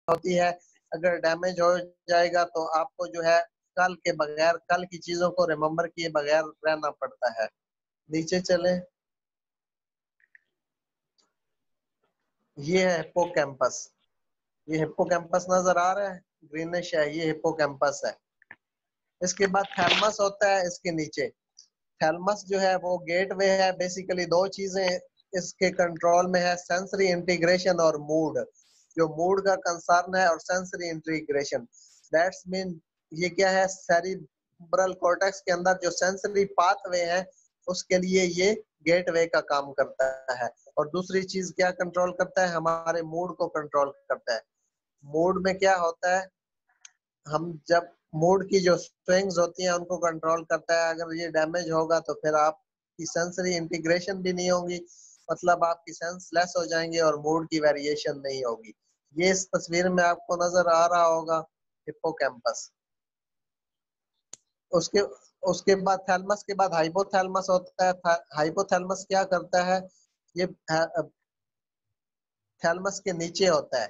होती है, अगर डैमेज हो जाएगा तो आपको जो है कल के बगैर, कल की चीजों को रिमेम्बर किए बगैर रहना पड़ता है। नीचे चले, ये है हिप्पोकैम्पस। ये हिप्पोकैम्पस नजर आ रहा है, ग्रीनिश है, ये हिप्पोकैम्पस है। इसके बाद थैलमस होता है इसके नीचे। थैलमस जो है वो गेटवे है। बेसिकली दो चीजें इसके कंट्रोल में है, सेंसरी इंटीग्रेशन और मूड। जो मूड का कंसर्न है और सेंसरी इंटीग्रेशन, दैट्स मीन ये क्या है, सेरिब्रल कॉर्टेक्स के अंदर जो सेंसरी पाथवे है उसके लिए ये गेटवे का काम करता है। और दूसरी चीज क्या कंट्रोल करता है, हमारे मूड को कंट्रोल करता है। मूड में क्या होता है, हम जब मूड की जो स्विंग्स होती हैं उनको कंट्रोल करता है। अगर ये डैमेज होगा तो फिर आपकी सेंसरी इंटीग्रेशन भी नहीं होगी, मतलब आपकी सेंस लेस हो जाएंगे और मूड की वेरिएशन नहीं होगी। ये इस तस्वीर में आपको नजर आ रहा होगा हिप्पोकैम्पस। उसके उसके बाद थैलमस के बाद हाइपोथैलमस होता है। हाइपोथैलमस क्या करता है, ये थैलमस के नीचे होता है।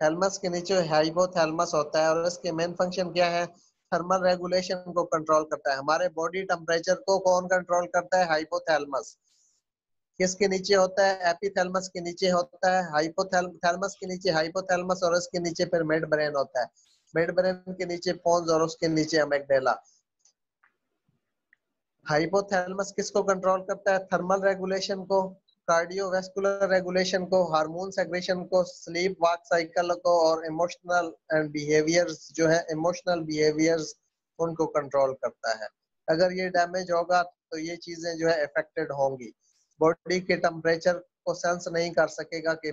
थैलमस के नीचे हाइपोथैलमस होता है और इसके मेन फंक्शन क्या है, थर्मल रेगुलेशन को कंट्रोल करता है। हमारे बॉडी टेम्परेचर को कौन कंट्रोल करता है, हाइपोथैलमस। किसके नीचे होता है, एपिथैलमस के नीचे होता है। हाइपोथैलमस के नीचे हाइपोथैलमस और इसके नीचे फिर मिड ब्रेन होता है। मिड ब्रेन के नीचे पोन्स और उसके नीचे अमेगडाला। हाइपोथैलेमस किसको कंट्रोल करता है, थर्मल रेगुलेशन को, कार्डियोवैस्कुलर रेगुलेशन को, हार्मोन सेक्रेशन को, स्लीप वाक साइकिल को, और इमोशनल एंड बिहेवियर्स जो है, इमोशनल बिहेवियर्स उनको कंट्रोल करता है। अगर ये डैमेज होगा तो ये चीजें जो है अफेक्टेड होंगी। बॉडी के टेम्परेचर को सेंस नहीं कर सकेगा कि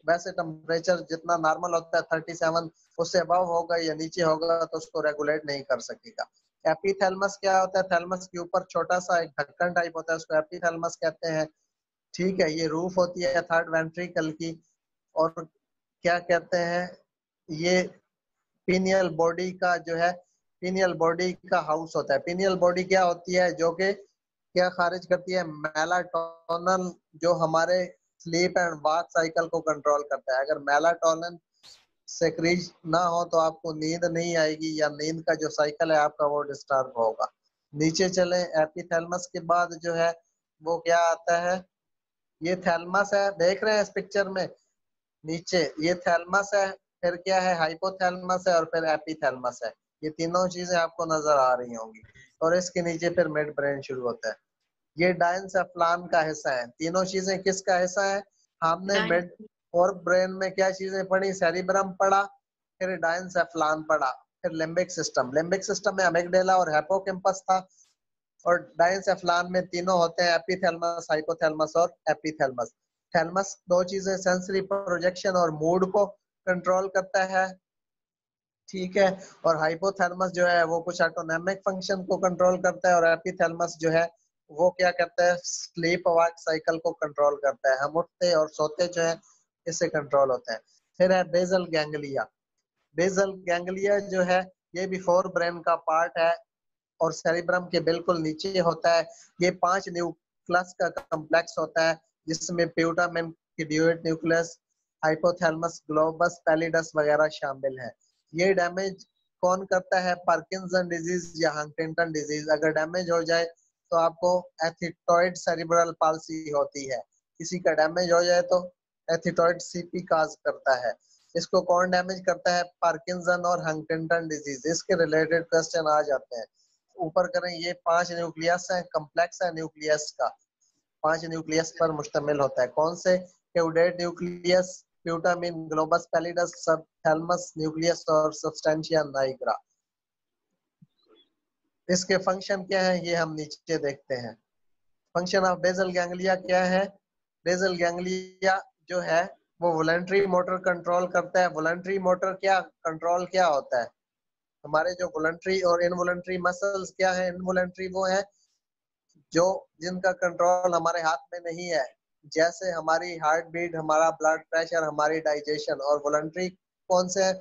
वैसे टेम्परेचर जितना नॉर्मल होता है 37, उससे अबव होगा या नीचे होगा तो उसको रेगुलेट नहीं कर सकेगा। एपीथैलमस क्या होता है, थैलमस के ऊपर छोटा सा एक ढक्कन टाइप होता है, उसको एपीथैलमस कहते हैं। ठीक है, ये रूफ होती है थर्ड वेंट्रिकल की। और क्या कहते हैं, ये पीनियल बॉडी का जो है, पीनियल बॉडी का हाउस होता है। पीनियल बॉडी क्या होती है, जो कि क्या खारिज करती है, मेलाटोनिन, जो हमारे स्लीप एंड वाक साइकिल को कंट्रोल करता है। अगर मेलाटोनिन सेक्रीज ना हो तो आपको नींद नहीं आएगी, या नींद का जो साइकिल है आपका वो डिस्टर्ब होगा। नीचे चले, एपिथैलेमस के बाद जो है वो क्या आता है, ये थैलमस है, देख रहे हैं इस पिक्चर में नीचे, ये थैलमस है, फिर क्या है, हाइपोथैलेमस है, और फिर एपिथैलेमस है। ये तीनों चीजें आपको नजर आ रही होंगी। और इसके नीचे फिर मिड ब्रेन शुरू होता है। ये डायंसेफ्लान का हिस्सा है। तीनों चीजें किसका हिस्सा है, हमने मिड और ब्रेन में क्या चीजें पढ़ी, सेरिब्रम पढ़ा, फिर डायंसेफ्लान पढ़ा, फिर लिम्बिक सिस्टम। लिम्बिक सिस्टम में अमिगडाला और हिप्पोकैम्पस था, और डायंसेफ्लान में तीनों होते हैं, एपिथैलेमस, हाइपोथैलेमस और एपिथैलेमस। थैलेमस दो चीजें, सेंसरी प्रोजेक्शन और मूड को कंट्रोल करता है, ठीक है। और हाइपोथैलेमस जो है वो कुछ ऑटोनॉमिक फंक्शन को कंट्रोल करता है, और एपिथैलेमस जो है वो क्या करता है, स्लीप वर्क साइकिल को कंट्रोल करता है। हम उठते और सोते जो है इससे कंट्रोल होता है। फिर है बेसल गैंग्लिया। बेसल गैंग्लिया जो है ये भी फोर ब्रेन का पार्ट है और सेरिब्रम के बिल्कुल नीचे होता है। ये 5 न्यूक्लियस का कम्प्लेक्स होता है, जिसमें प्यूटामेन की duet nucleus, hypothalamus, globus pallidus वगैरह शामिल है। ये डैमेज कौन करता है, पार्किंसन डिजीज या हंटिंगटन डिजीज। अगर डैमेज हो जाए तो आपको एथिटॉइड सेरिब्रल पाल्सी होती है। किसी का डैमेज हो जाए तो एथिटॉइड सीपी काज करता है। इसको कौन डैमेज करता है, पार्किंसन और हंटिंगटन डिजीज। इसके रिलेटेड क्वेश्चन आ जाते हैं। ऊपर करें, ये 5 न्यूक्लियस है, कम्प्लेक्स है न्यूक्लियस का, 5 न्यूक्लियस पर मुश्तमिल होता है। कौन से, क्यूडेट nucleus, प्यूटामिन, globus pallidus, subthalamus nucleus और सब्सटेंशिया नाइग्रा। इसके फंक्शन क्या है ये हम नीचे देखते हैं। फंक्शन ऑफ बेसल गैंग्लिया क्या है, बेसल गैंग्लिया जो है वो वॉलंटरी मोटर कंट्रोल करता है। वॉलंटरी मोटर क्या कंट्रोल क्या होता है, हमारे जो वॉलंटरी और इनवॉलंटरी मसल्स क्या है, इनवॉलंटरी वो है जो जिनका कंट्रोल हमारे हाथ में नहीं है, जैसे हमारी हार्ट बीट, हमारा ब्लड प्रेशर, हमारी डाइजेशन। और वॉलंटरी कौन से हैं,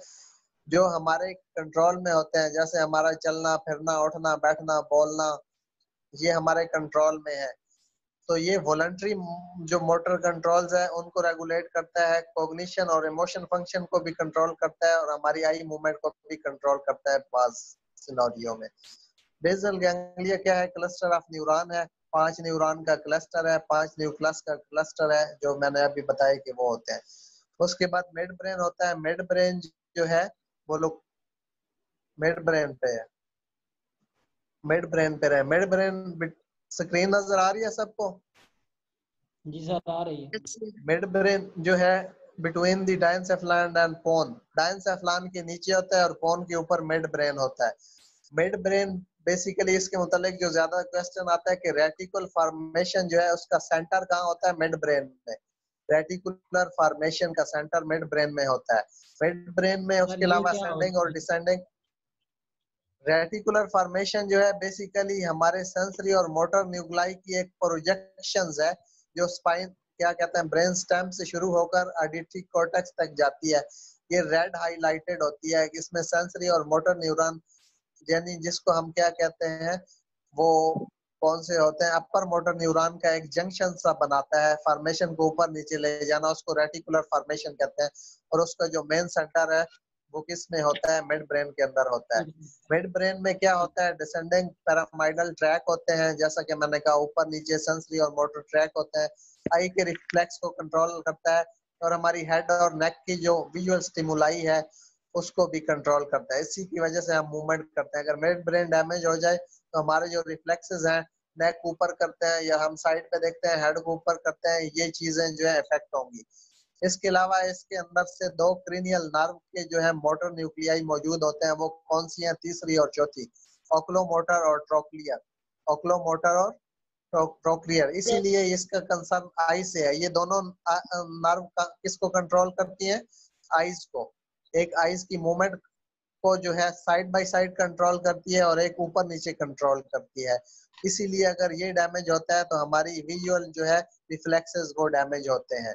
जो हमारे कंट्रोल में होते हैं, जैसे हमारा चलना फिरना, उठना बैठना, बोलना, ये हमारे कंट्रोल में है। तो ये वॉलंटरी जो मोटर कंट्रोल्स है उनको रेगुलेट करता है, कॉग्निशन और इमोशन फंक्शन को भी कंट्रोल करता है, और हमारी आई मूवमेंट को भी कंट्रोल करता है पास सिनेरियो में। बेसल गैंग्लिया क्या है? क्लस्टर ऑफ न्यूरॉन है, 5 न्यूरॉन का क्लस्टर है, 5 न्यूक्लियस का क्लस्टर है, जो मैंने अभी बताया कि वो होते हैं। उसके बाद मिड ब्रेन होता है। मिड ब्रेन जो है वो लोग मिड ब्रेन पे है, मिड ब्रेन पे रहे। मिड ब्रेन स्क्रीन नजर आ रही है सबको? जी सर आ रही है। मिड ब्रेन जो है बिटवीन द डायनसेफलान एंड पोन, डायनसेफलान के नीचे होता है और पोन के ऊपर मिड ब्रेन होता है। मिड ब्रेन बेसिकली इसके मुतालिक जो ज्यादा क्वेश्चन आता है कि रेटिकुलर फॉर्मेशन जो है उसका सेंटर कहाँ होता है? मिड ब्रेन में। रेटिकुलर फॉर्मेशन का सेंटर मिड ब्रेन में होता है। मिड ब्रेन में सर उसके ये अलावा क्या असेंडिंग होता और है? डिसेंडिंग। रेटिकुलर फॉर्मेशन जो है बेसिकली हमारे सेंसरी और मोटर न्यूक्लाई की एक प्रोजेक्शंस है, जो स्पाइन क्या कहते हैं ब्रेन स्टेम से शुरू होकर ऑडिटरी कॉर्टेक्स तक जाती है। ये रेड हाईलाइटेड होती है। इसमें सेंसरी और मोटर न्यूरॉन यानी जिसको हम क्या कहते हैं वो कौन से होते हैं, अपर मोटर न्यूरॉन का एक जंक्शन सा बनाता है, फॉर्मेशन को ऊपर नीचे ले जाना, उसको रेटिकुलर फॉर्मेशन कहते हैं। और उसका जो मेन सेंटर है वो किस में होता है? मिड ब्रेन के अंदर होता है। मिड ब्रेन में क्या होता है? डिसेंडिंग पैरामाइडल ट्रैक होते हैं, जैसा कि मैंने कहा ऊपर नीचे सेंसरी और मोटर ट्रैक होते हैं। आई के रिफ्लेक्स को कंट्रोल करता है, और हमारी हेड और नेक की जो विजुअल स्टिमुलाई है उसको भी कंट्रोल करता है। इसी की वजह से हम मूवमेंट करते हैं। अगर मिड ब्रेन डैमेज हो जाए तो हमारे जो रिफ्लेक्सेस हैं, नेक ऊपर करते हैं या हम साइड पे देखते हैं हेड को ऊपर करते हैं, ये चीजें जो है इफेक्ट होंगी। इसके अलावा इसके अंदर से 2 क्रीनियल नर्व के जो है मोटर न्यूक्लियाई मौजूद होते हैं। वो कौन सी हैं? तीसरी और चौथी, ओक्लोमोटर और ट्रोक्लियर। ओक्लोमोटर और ट्रोक्लियर। इसीलिए इसका कंसर्न आई से है। ये दोनों नर्व किसको कंट्रोल करती हैं? आईज को। एक आईज की मूवमेंट को जो है साइड बाय साइड कंट्रोल करती है और एक ऊपर नीचे कंट्रोल करती है। इसीलिए अगर ये डैमेज होता है तो हमारी विजुअल जो है रिफ्लेक्सेस वो डैमेज होते हैं।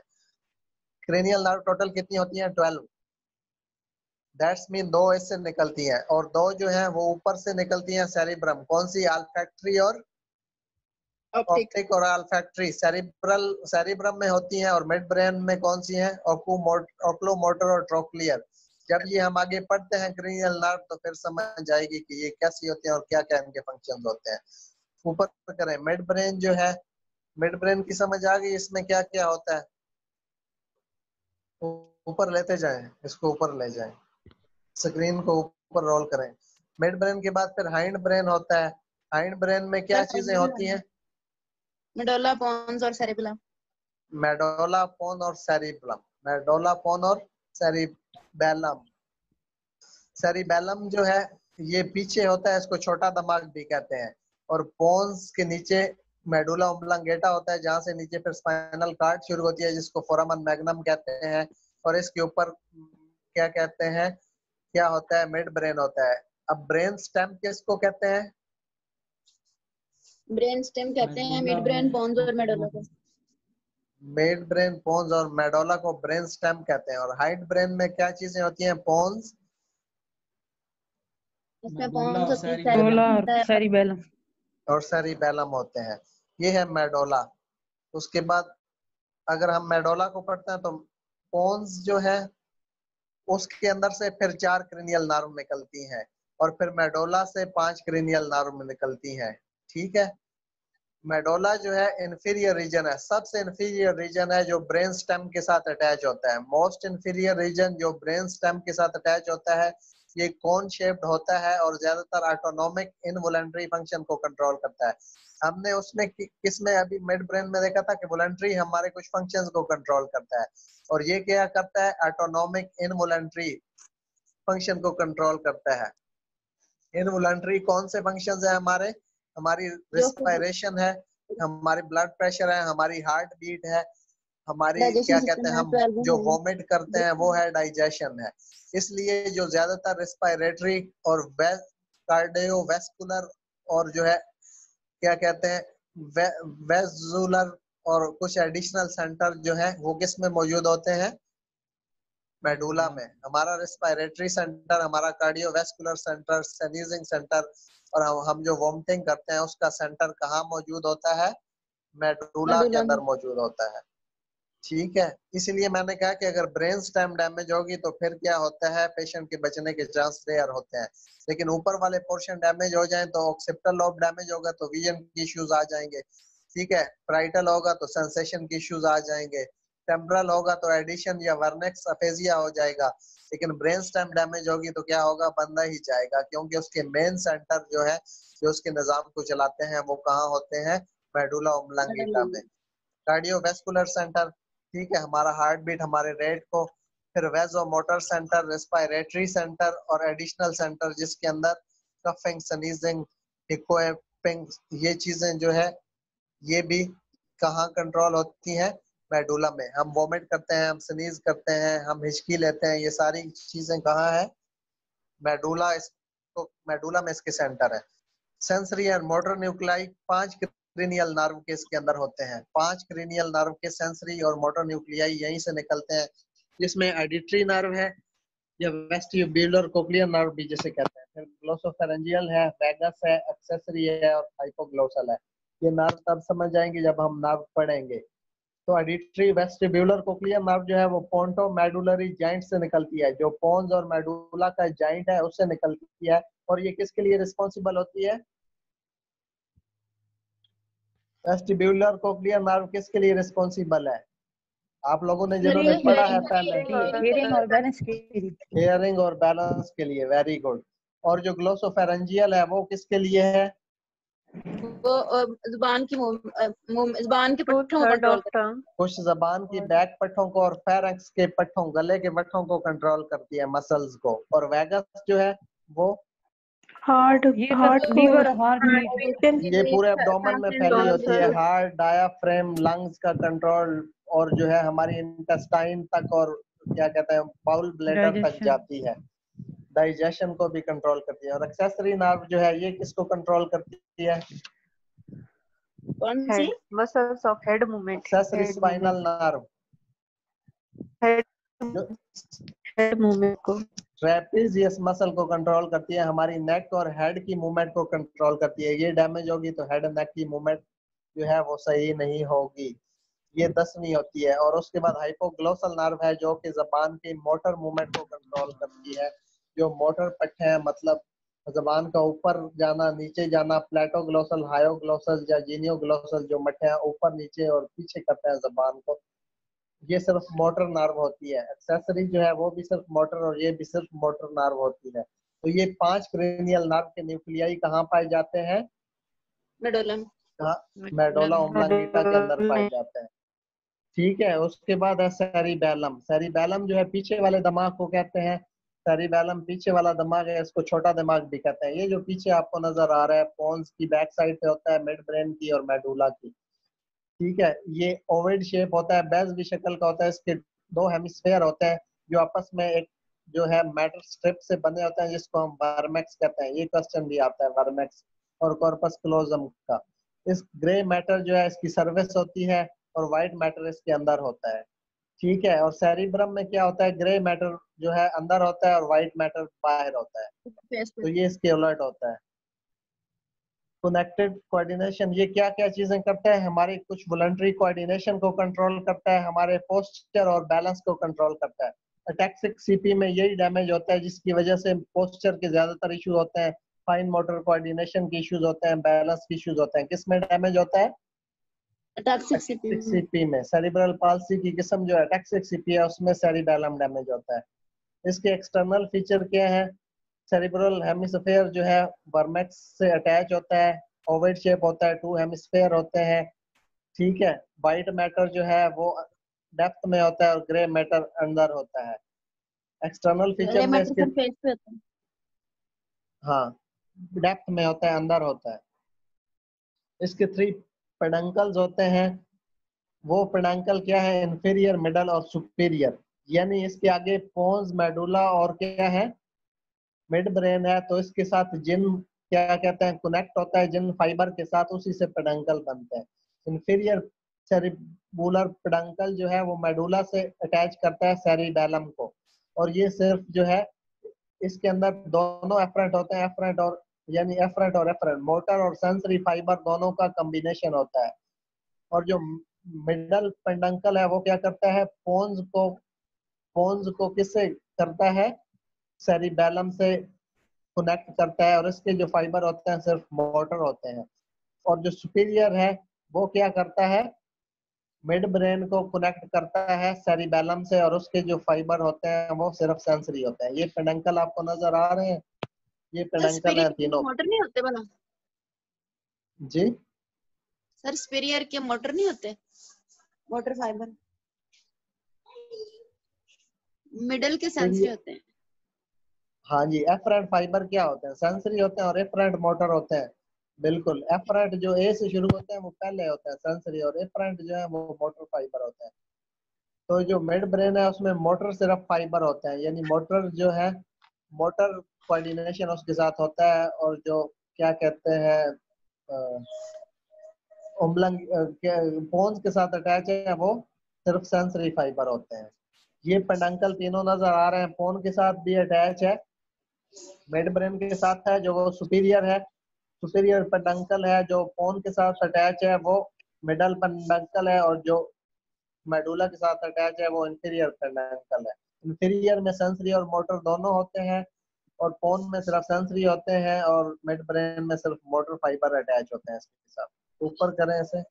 क्रेनियल नर्व टोटल कितनी होती हैं? 12। दैट्स मीन 2 इससे निकलती हैं, और 2 जो है वो ऊपर से निकलती हैं सेरिब्रम। कौन सी? अल्फैक्टरी और ऑप्टिक। और अल्फैक्टरी सेरिब्रम में होती हैं, और मिड ब्रेन में कौन सी हैं? ओक्लोमोटर और ट्रोक्लियर। जब ये हम आगे पढ़ते हैं क्रेनियल नर्व तो फिर समझ जाएगी कि ये कैसी होते हैं और क्या क्या इनके फंक्शंस होते हैं। ऊपर करें मिड ब्रेन जो है, मिड ब्रेन की समझ आ गई इसमें क्या क्या होता है? ऊपर लेते जाएं, इसको ऊपर ले जाएं, स्क्रीन को ऊपर रोल करें। मिड ब्रेन के बाद फिर हाइंड ब्रेन होता है। हाइंड ब्रेन में क्या चीजें होती हैं? मेडुला पोन्स और सेरिबेलम। मेडोला पोन और सेरिबेलम। मेडोला पोन और सेरिबेलम। सेरिबेलम जो है ये पीछे होता है, इसको छोटा दिमाग भी कहते हैं। और पोन्स के नीचे मेडुला ओब्लंगेटा होता है, जहां से नीचे फिर स्पाइनल कॉर्ड शुरू होती है, जिसको फोरामन मैग्नम कहते हैं। और इसके ऊपर क्या कहते हैं, क्या होता है? मिड ब्रेन होता है। अब ब्रेन स्टेम किसको कहते हैं? ब्रेन स्टेम कहते हैं मिड ब्रेन पोन्स और मेडुला को। मिड ब्रेन पोन्स और मेडोला को ब्रेन स्टेम कहते हैं। और हाइड ब्रेन में क्या चीजें होती हैं? पोन्स इसमें पोन्स होती है, मेडुला सेरिबेलम और होता है। सेरिबेलम। और सेरिबेलम होते हैं। ये है मेडोला। उसके बाद अगर हम मेडोला को पढ़ते हैं तो पोन्स जो है उसके अंदर से फिर 4 क्रेनियल नर्व निकलती हैं, और फिर मेडोला से 5 क्रेनियल नर्व निकलती हैं। ठीक है। मेडोला जो है इंफीरियर रीजन है, सबसे इंफीरियर रीजन है जो ब्रेन स्टेम के साथ अटैच होता है। मोस्ट इंफीरियर रीजन जो ब्रेन स्टेम के साथ अटैच होता है, ये कोन शेप्ड होता है और ज्यादातर ऑटोनोमिक इनवॉलंटरी फंक्शन को कंट्रोल करता है। हमने उसमें किसमें अभी मिड ब्रेन में देखा था कि वॉलंटरी हमारे कुछ फंक्शंस को कंट्रोल करता है, और ये क्या करता है? ऑटोनोमिक इनवॉलंटरी फंक्शन को कंट्रोल करता है। इनवॉलंटरी कौन से फंक्शंस है हमारे? हमारी रेस्पिरेशन है, हमारी ब्लड प्रेशर है, हमारी हार्ट बीट है, हमारी क्या डाइजेशन कहते सिस्टम हैं है, हम स्वेलिंग जो है। वोमिट करते हैं वो है डाइजेशन है। इसलिए जो ज्यादातर रेस्पिरेटरी और कार्डियोवैस्कुलर और जो है क्या कहते हैं वेजुलर और कुछ एडिशनल सेंटर जो है वो किस में मौजूद होते हैं? मेडुला में। हमारा रेस्पिरेटरी सेंटर, हमारा कार्डियोवैस्कुलर सेंटर, स्नीजिंग सेंटर, और हम जो वोमिटिंग करते हैं उसका सेंटर कहाँ मौजूद होता है? मेडुला के मेडुला अंदर में। मौजूद होता है। ठीक है, इसलिए मैंने कहा कि अगर ब्रेन स्टेम डैमेज होगी तो फिर क्या होता है, पेशेंट के बचने के चांस रेयर होते हैं। लेकिन ऊपर वाले पोर्शन डैमेज हो जाए तो ऑक्सिपिटल लोब डैमेज होगा तो विजन की इश्यूज आ जाएंगे। ठीक है, पैराइटल होगा तो सेंसेशन की इश्यूज आ जाएंगे। टेम्परल होगा तो एडिशन या वर्नेक्स अफेजिया हो जाएगा। लेकिन ब्रेन स्टेम डैमेज होगी तो क्या होगा, बंदा ही जाएगा, क्योंकि उसके मेन सेंटर जो है, जो उसके निजाम को चलाते हैं, वो कहाँ होते हैं, मेडुला मेडुला ओब्लांगेटा में। में। कार्डियोवैस्कुलर सेंटर, ठीक है, हमारा हार्ट बीट, हमारे रेट को। फिर वेजो मोटर सेंटर, रेस्पिरेटरी सेंटर और एडिशनल सेंटर जिसके अंदर कफिंग, स्नीजिंग, हिकोपिंग, ये चीजें जो है ये भी कहाँ कंट्रोल होती हैं, मेडुला में। हम वोमिट करते हैं, हम स्नीज करते हैं, हम हिचकी लेते हैं, ये सारी चीजें कहाँ है, मेडुला। इसको मेडुला में इसके सेंटर है। Sensory and motor nuclei 5 cranial nerve के इसके अंदर होते हैं। 5 क्रेनियल नर्व के सेंसरी और मोटर न्यूक्लियाई यहीं से निकलते हैं, जिसमें ऑडिटरी नर्व है या वेस्टिब्युलर कोक्लियर नर्व भी जिसे कहते हैं। फिर ग्लोसोफेरेंजियल है, वैगस है, एक्सेसरी है और हाइपोग्लोसल है। ये नर्व तब समझ आएंगे जब हम नर्व पढ़ेंगे। तो ऑडिटरी वेस्टिब्युलर कोक्लियर नर्व जो है वो पोंटो मेडुलरी जॉइंट से निकलती है, जो पोन्स और मेडुला का जॉइंट है उससे निकलती है। और ये किसके लिए रिस्पॉन्सिबल होती है, वेस्टिब्युलर कोक्लियर नर्व किसके लिए रिस्पॉन्सिबल है, आप लोगों ने जिन्होंने पढ़ा है पहले, हियरिंग और बैलेंस के लिए। हेयरिंग और बैलेंस के लिए, वेरी गुड। और जो ग्लोसोफेरेंजियल है वो किसके लिए है, वो जुबान की जुबान के पट्टों को कंट्रोल करता है। कुछ जबान की बैक पट्टों को और फेरेंक्स के पट्टों, गले के पट्टों को कंट्रोल करती है, मसल्स को। और वैगस जो है वो हार्ट को लीवर, हार्ट बीट। ये पूरे एब्डोमेन में फैली होती है। हार्ट, डायाफ्रेम, लंग्स का कंट्रोल, और जो है हमारी इंटेस्टाइन तक, और क्या कहते हैं, बाउल ब्लैडर तक जाती है। डाइजेशन को भी कंट्रोल करती है। और एक्सेसरी नर्व जो है ये किसको कंट्रोल करती है, कौन सी? Muscles of head movement. Accessory spinal nerve head movement को, ट्रेपेजियस मसल को कंट्रोल करती है, हमारी नेक और हेड की मूवमेंट को कंट्रोल करती है। ये डैमेज होगी तो हेड नेक की मूवमेंट जो है वो सही नहीं होगी। ये 10वीं होती है। और उसके बाद हाइपोग्लोसल नर्व है जो कि जबान की मोटर मूवमेंट को कंट्रोल करती है। जो मोटर पट्टे हैं, मतलब जबान का ऊपर जाना, नीचे जाना, प्लेटोग्लोसल, हायोग्लोसल या जीनियोग्लोसल, जो मट्टे हैं ऊपर नीचे और पीछे करते हैं जबान को, ये सिर्फ मोटर नर्व होती है। एक्सेसरी जो है वो भी सिर्फ मोटर, और ये भी सिर्फ मोटर नर्व होती है। तो ये 5 क्रेनियल नर्व के न्यूक्लियाई कहाँ पाए जाते हैं, मेडुला में। मेडुला ओब्लांगेटा के अंदर पाए जाते हैं। ठीक है, उसके बाद है सेरिबैलम। सेरिबैलम जो है पीछे वाले दिमाग को कहते हैं। सेरिबैलम पीछे वाला दिमाग है, इसको छोटा दिमाग भी कहते हैं। ये जो पीछे आपको नजर आ रहा है, पोन्स की बैक साइड पे होता है, मिड ब्रेन की और मेडुला की। ठीक है, ये ओवल शेप होता है, बेज भी शक्ल का होता है। इसके 2 हेमिस्फेयर होते हैं जो आपस में एक जो है मेटल स्ट्रिप से बने होते हैं, जिसको हम वर्मेक्स कहते हैं। ये क्वेश्चन भी आता है वर्मेक्स और कॉर्पस क्लोजम का। इस ग्रे मैटर जो है इसकी सर्विस होती है, और व्हाइट मैटर इसके अंदर होता है। ठीक है, और सेरिब्रम में क्या होता है, ग्रे मैटर जो है अंदर होता है और व्हाइट मैटर बाहर होता है। फेस पे। तो ये इसके उलट होता है। कनेक्टेड कोऑर्डिनेशन, ये क्या क्या चीजें करता है, हमारे कुछ वॉलंटरी कोऑर्डिनेशन को कंट्रोल करता है, हमारे पोस्चर और बैलेंस को कंट्रोल करता है। अटैक्सिक सीपी में यही डैमेज होता है जिसकी वजह से पोस्चर के ज्यादातर इश्यू होते हैं, फाइन मोटर कोऑर्डिनेशन के इश्यूज होते हैं, बैलेंस के इश्यूज होते हैं। किस में डैमेज होता है, टॉक्सिक सीपी। सीपी में। सेरिब्रल पाल्सी की किस्म जो है अटैक्सिक सीपी है, उसमें सेरिबैलम डैमेज होता है। इसके एक्सटर्नल फीचर क्या है, सेरिब्रल हेमिस्फेयर जो है वर्मेक्स से अटैच होता है, ओवल शेप होता है, 2 हेमिस्फेयर होते हैं। ठीक है, व्हाइट मैटर जो है वो डेप्थ में होता है और ग्रे मैटर अंदर होता है। एक्सटर्नल फीचर में इसके, फेस पे होता है। हाँ, डेप्थ में होता है, अंदर होता है। इसके 3 पेडंकल्स होते हैं। वो पेडंकल क्या है, इंफीरियर, मिडल और सुपीरियर। यानी इसके आगे पोन्स, मेडुला और क्या है, मिड ब्रेन है। तो इसके साथ जिन क्या कहते हैं, कनेक्ट होता है जिन फाइबर के साथ, उसी से पेडंकल बनते हैं। इंफीरियर सेरिबुलर पेडंकल जो है वो मेडुला से अटैच करता है सेरिबैलम को। और ये सिर्फ जो है इसके अंदर दोनों एफरेंट होते हैं, एफरेंट और यानी एफरेंट और एफरेंट, मोटर और सेंसरी फाइबर दोनों का कॉम्बिनेशन होता है। और जो मिडल पेंडंकल है वो क्या करता है, पोन्स को किससे करता है, सेरिबेलम से कनेक्ट करता है, और इसके जो फाइबर होते हैं सिर्फ मोटर होते हैं। और जो सुपीरियर है वो क्या करता है, मिड ब्रेन को कनेक्ट करता है सेरिबेलम से, और उसके जो फाइबर होते हैं वो सिर्फ सेंसरी होते हैं। ये पेडंकल आपको नजर आ रहे हैं, ये पेडंकल है तीनों। मोटर नहीं होते भला जी सर, सुपीरियर के मोटर नहीं होते, मोटर फाइबर मिडल के सेंसरी होते हैं। हाँ जी, एफरेंट फाइबर क्या होते हैं, सेंसरी होते हैं, और एफरेंट मोटर होते हैं। बिल्कुल, एफरेंट जो ए से शुरू होते हैं वो पहले होते हैं सेंसरी, और एफरेंट जो है वो मोटर फाइबर होते हैं। तो जो मिड ब्रेन है उसमें मोटर सिर्फ फाइबर होते हैं, यानी मोटर जो है, मोटर कोऑर्डिनेशन उसके साथ होता है, और जो क्या कहते हैं उमलंग पोन्स के साथ अटैच है वो सिर्फ सेंसरी फाइबर होते हैं। ये पेडंकल तीनों नजर आ रहे हैं, पोन के साथ भी अटैच है, मिड ब्रेन के साथ है जो वो सुपीरियर है, सुपीरियर पेडंकल है, जो पोन के साथ अटैच है वो मिडल पेडंकल है, और जो मेडुला के साथ अटैच है वो इंफीरियर पेडंकल है। इंफीरियर में सेंसरी और मोटर दोनों होते हैं, और पोन में सिर्फ सेंसरी होते हैं, और मिड ब्रेन में सिर्फ मोटर फाइबर अटैच होते हैं इसके साथ। ऊपर करें इसे,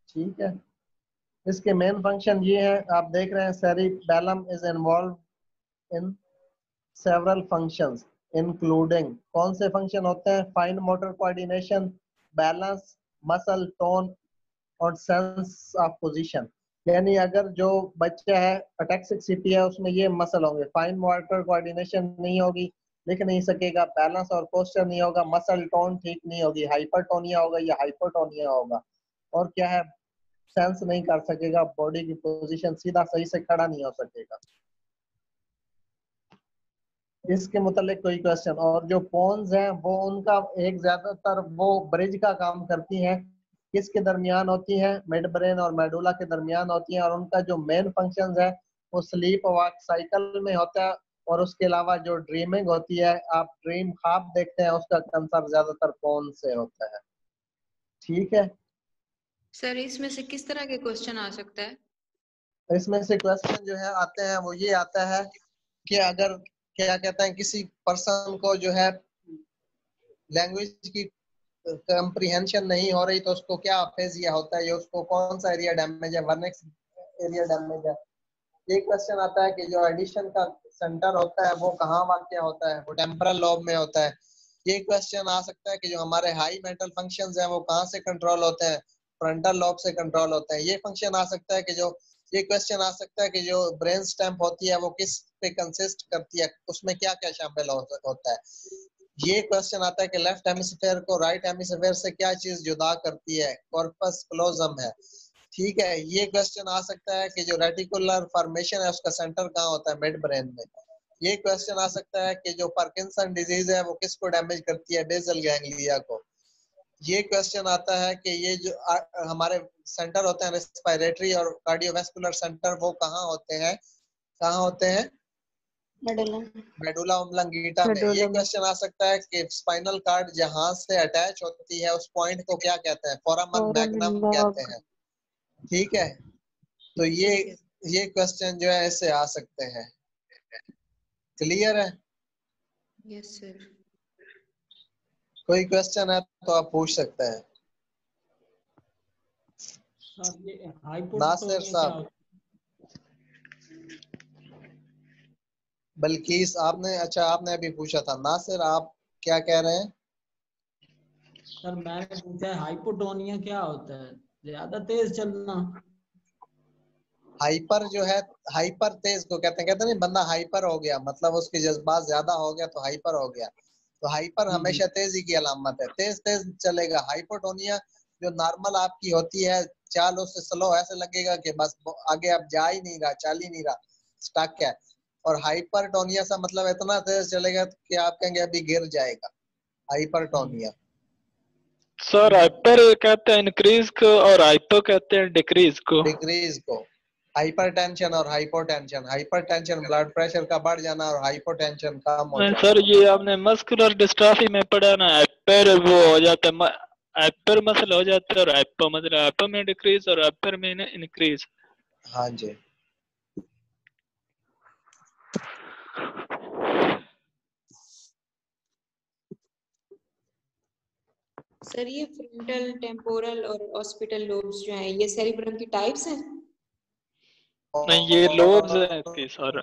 ठीक है। इसके मेन फंक्शन ये है, आप देख रहे हैं cerebellum is involve in several functions including, कौन से फंक्शन होते हैं, fine motor coordination, balance, muscle tone, और सेंस ऑफ पोजीशन। यानी अगर जो बच्चा है अटैक्सिक सीपी है उसमें ये मसल होंगे, फाइन मोटर कोऑर्डिनेशन नहीं होगी, लिख नहीं सकेगा, बैलेंस और पोस्चर नहीं होगा, मसल टोन ठीक नहीं होगी, हाइपरटोनिया होगा या हाइपोटोनिया होगा, और क्या है, सेंस नहीं कर सकेगा, बॉडी की पोजीशन सीधा सही से खड़ा नहीं हो सकेगा। इसके मुतालिक कोई क्वेश्चन? और जो पोन्स हैं वो उनका एक ज्यादातर वो ब्रिज का काम करती हैं, किसके दरमियान होती हैं, मिड ब्रेन और मेडुला के दरमियान होती हैं, और उनका जो मेन फंक्शंस है वो स्लीप वॉक साइकिल में होता है, और उसके अलावा जो ड्रीमिंग होती है, आप ड्रीम ख्वाब देखते हैं, उसका कंसर्न ज्यादातर पोन से होता है। ठीक है सर, इसमें से किस तरह के क्वेश्चन आ सकता है? इसमें से क्वेश्चन जो है आते हैं वो ये आता है कि अगर क्या कहते हैं किसी पर्सन को जो है लैंग्वेज की कंप्रीहेंशन नहीं हो रही तो उसको क्या अफेजिया होता है, या उसको कौन सा एरिया डैमेज है, वर्निक्स एरिया डैमेज है। ये क्वेश्चन आता है कि जो एडिशन का सेंटर होता है वो कहाँ वाक़या होता है, वो टेम्परल लोब में होता है। ये क्वेश्चन आ सकता है कि जो हमारे हाई मेंटल फंक्शंस हैं वो कहाँ से कंट्रोल होते हैं, फ्रंटल लोब से कंट्रोल होते हैं। ये फंक्शन आ सकता है कि जो ये क्वेश्चन आ सकता है कि जो ब्रेन स्टेम होती है वो किस पे कंसिस्ट करती है, उसमें क्या क्या शामिल होता है। ये क्वेश्चन आता है कि लेफ्ट हेमिस्फेयर को राइट हेमिस्फेयर से क्या चीज जुदा करती है, कॉर्पस क्लोजम है। ठीक है, ये क्वेश्चन आ सकता है कि जो रेटिकुलर फॉर्मेशन है उसका सेंटर कहाँ होता है, मिड ब्रेन में। ये क्वेश्चन आ सकता है कि जो पार्किंसन डिजीज है वो किसको डैमेज करती है, बेसल गैंग्लिया को। ये क्वेश्चन आता है कि ये जो हमारे सेंटर होते हैं रेस्पिरेटरी और कार्डियोवैस्कुलर सेंटर वो कहाँ होते हैं, मेडुला ओब्लंगेटा में। ये क्वेश्चन आ सकता है कि स्पाइनल कार्ड जहां से अटैच होती है उस पॉइंट को क्या कहते हैं, फोरामन मैग्नम कहते हैं। ठीक है, तो ये क्वेश्चन जो है इससे आ सकते हैं। क्लियर है? Yes sir. कोई क्वेश्चन है तो आप पूछ सकते हैं। नासिर साहब, बल्कीस आपने, अच्छा आपने अभी पूछा था। नासिर आप क्या कह रहे हैं? सर मैंने पूछा है हाइपोटोनिया क्या होता है, ज्यादा तेज चलना। हाइपर जो है, हाइपर तेज को कहते हैं नहीं, बंदा हाइपर हो गया मतलब उसके जज्बात ज्यादा हो गया तो हाइपर हो गया। तो हाइपर हमेशा तेजी की अलामत है, तेज तेज चलेगा। हाइपोटोनिया जो नॉर्मल आपकी होती है चाल, उससे स्लो ऐसे लगेगा कि बस आगे अब जा ही नहीं रहा, चल ही नहीं रहा, स्टक है। और हाइपरटोनिया सा मतलब इतना तेज चलेगा कि आप कहेंगे अभी गिर जाएगा, हाइपरटोनिया। सर हाइपर कहते हैं इंक्रीज को और हाइपो कहते हैं डिक्रीज को। डिक्रीज को हाइपरटेंशन और हाइपोटेंशन। हाइपरटेंशन ब्लड प्रेशर का बढ़ जाना और हाइपोटेंशन कम हो जाना। सर ये आपने मस्कुलर डिस्ट्रॉफी में पढ़ा ना, हाइपर वो हो जाता है हाइपर मसल हो जाता है और हाइपो मतलब हाइपो में डिक्रीज और हाइपर में इंक्रीज। हाँ जी। सर ये फ्रंटल, टेम्पोरल और ऑस्पिटल लोब्स जो हैं ये सेरिब्रम की टाइप्स हैं? नहीं, ये लोब्स हैं इसकी सर।